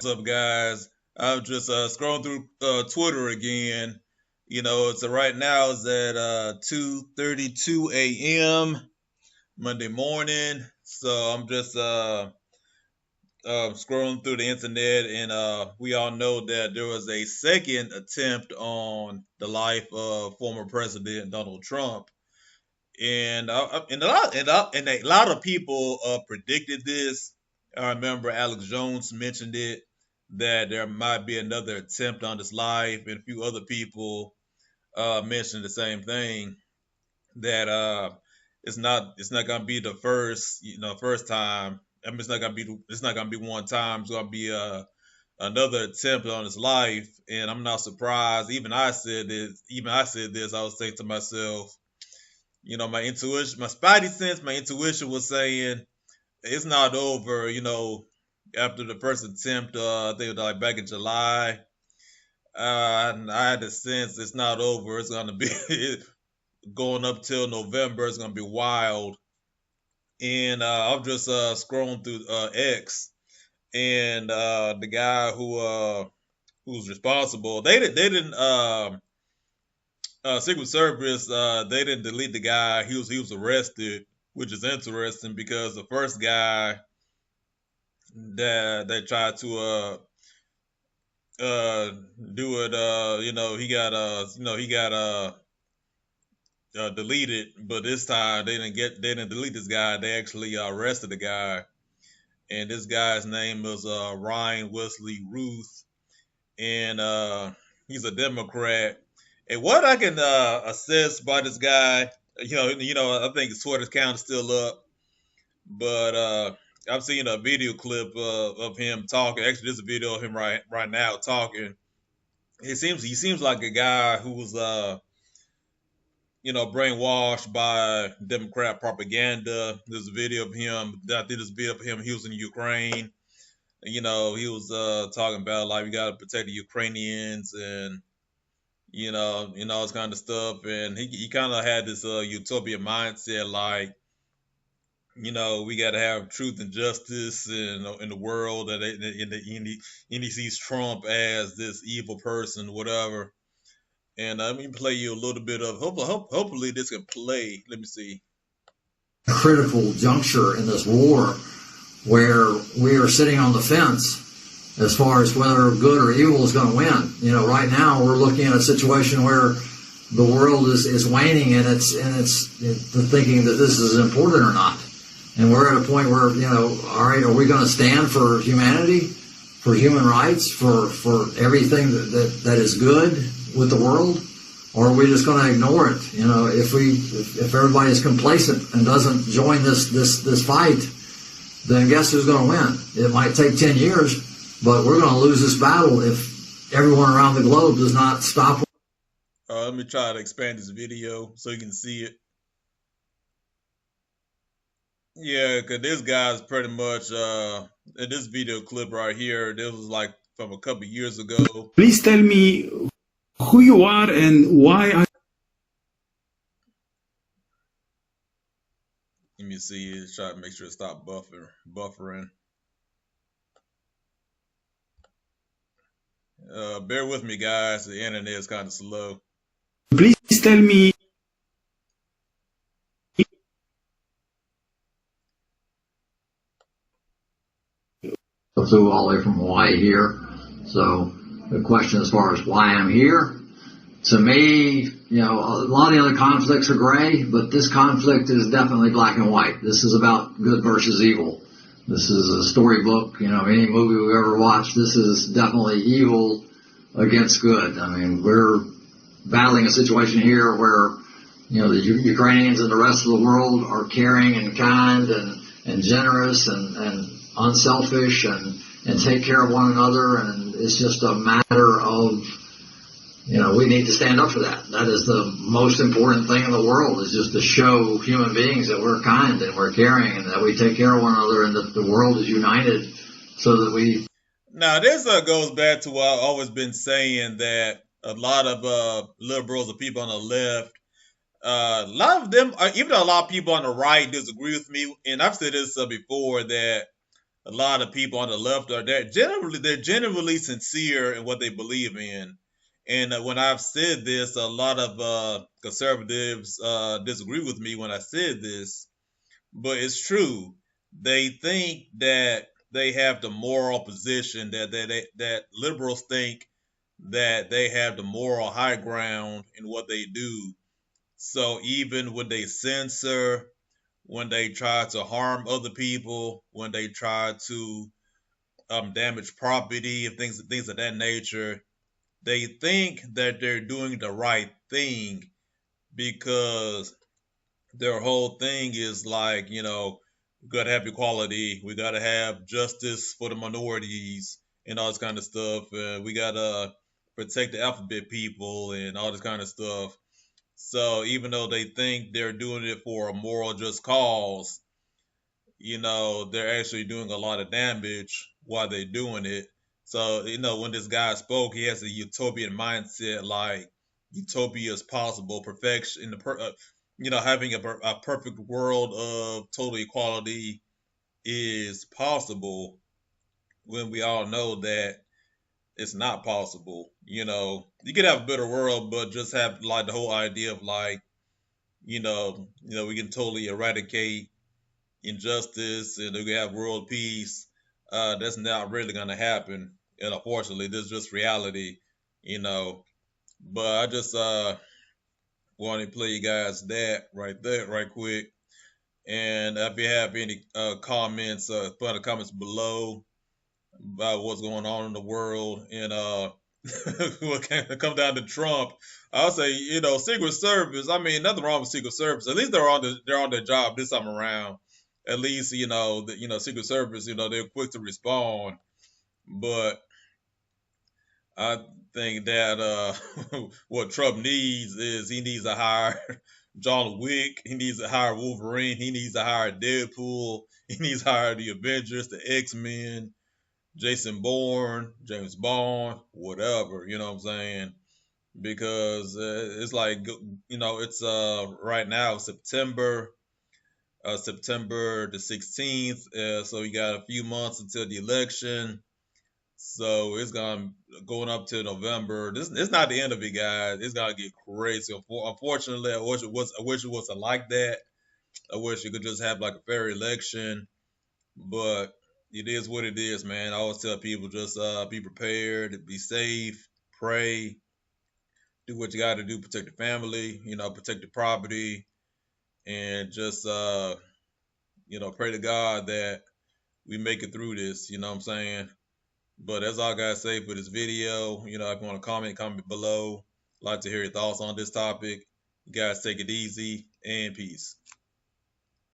What's up, guys? I'm just scrolling through Twitter again. It's right now it's at 2:32 a.m. Monday morning. So I'm just scrolling through the internet, and we all know that there was a second attempt on the life of former President Donald Trump, and a lot of people predicted this. I remember Alex Jones mentioned it that there might be another attempt on his life, and a few other people mentioned the same thing that it's not gonna be the first time. I mean, it's not gonna be one time. It's gonna be another attempt on his life, and I'm not surprised. Even I said this. I was saying to myself, my intuition, my spidey sense, my intuition was saying it's not over. After the first attempt, I think it was like back in July, I had the sense it's not over. It's gonna be going up till November. It's gonna be wild. And I'm just scrolling through X, and the guy who's responsible, they didn't Secret Service, they didn't delete the guy. He was arrested, which is interesting because the first guy that they tried to do it, he got deleted, but this time they didn't delete this guy. They actually arrested the guy, and this guy's name was Ryan Wesley Routh, and he's a Democrat. And what I can assess by this guy, I think his Twitter account is still up, but I've seen a video clip of him talking. Actually, there's a video of him right now talking. He seems like a guy who was brainwashed by Democrat propaganda. There's a video of him. I did this video of him. He was in Ukraine. He was talking about like we got to protect the Ukrainians and this kind of stuff. And he kind of had this utopia mindset, like we got to have truth and justice in the world. And he sees Trump as this evil person, whatever. And let me play you a little bit of. Hopefully this can play. Let me see. A critical juncture in this war where we are sitting on the fence as far as whether good or evil is going to win. Right now we're looking at a situation where the world is waning and it's thinking that this is important or not. And we're at a point where, all right, are we going to stand for humanity, for human rights, for everything that is good with the world? Or are we just going to ignore it? If everybody is complacent and doesn't join this fight, then guess who's going to win? It might take 10 years, but we're going to lose this battle if everyone around the globe does not stop. Let me try to expand this video so you can see it. Yeah, because this guy's pretty much, in this video clip right here, this was like from a couple years ago. Please tell me who you are and why. Let me see, try to make sure it stop buffering. Bear with me, guys. The internet is kind of slow. Please tell me. Flew all the way from Hawaii here. So the question as far as why I'm here, to me, a lot of the other conflicts are gray, but this conflict is definitely black and white. This is about good versus evil. This is a storybook. Any movie we've ever watched, this is definitely evil against good. I mean, we're battling a situation here where, the Ukrainians and the rest of the world are caring and kind and generous and unselfish and take care of one another, and it's just a matter of, we need to stand up for that. That is the most important thing in the world, is just to show human beings that we're kind and we're caring and that we take care of one another and that the world is united so that we... Now, this goes back to what I've always been saying, that a lot of liberals or people on the left, a lot of them, even though a lot of people on the right disagree with me, and I've said this before, that a lot of people on the left are they're generally sincere in what they believe in. And when I've said this, a lot of conservatives disagree with me when I said this, but it's true. They think that they have the moral position that liberals think that they have the moral high ground in what they do. So even when they censor, when they try to harm other people, when they try to damage property and things of that nature, they think that they're doing the right thing because their whole thing is like, we gotta have equality, we gotta have justice for the minorities and all this kind of stuff. We gotta protect the alphabet people and all this kind of stuff. So even though they think they're doing it for a moral just cause, they're actually doing a lot of damage while they're doing it. So, when this guy spoke, he has a utopian mindset, like utopia is possible, perfection, having a perfect world of total equality is possible when we all know that it's not possible. You could have a better world, but just have like the whole idea of like, we can totally eradicate injustice and we have world peace. That's not really gonna happen. And unfortunately, this is just reality, you know. But I just want to play you guys that right there, right quick. And if you have any comments, put in the comments below about what's going on in the world. And what can come down to Trump, I'll say, Secret Service. I mean, nothing wrong with Secret Service. At least they're on their job this time around. At least Secret Service. They're quick to respond. But I think that what Trump needs is he needs to hire John Wick. He needs to hire Wolverine. He needs to hire Deadpool. He needs to hire the Avengers, the X-Men, Jason Bourne, James Bond, whatever. You know what I'm saying? Because it's like, it's right now September the 16th. So you got a few months until the election. So it's going up to November. This it's not the end of it, guys. It's gonna get crazy. Unfortunately, I wish it wasn't like that. I wish you could just have like a fair election, but it is what it is, man. I always tell people just be prepared, be safe, pray, do what you got to do, protect the family, protect the property, and just pray to God that we make it through this. You know what I'm saying? But that's all I gotta say for this video. If you want to comment below. I'd like to hear your thoughts on this topic. You guys take it easy and peace.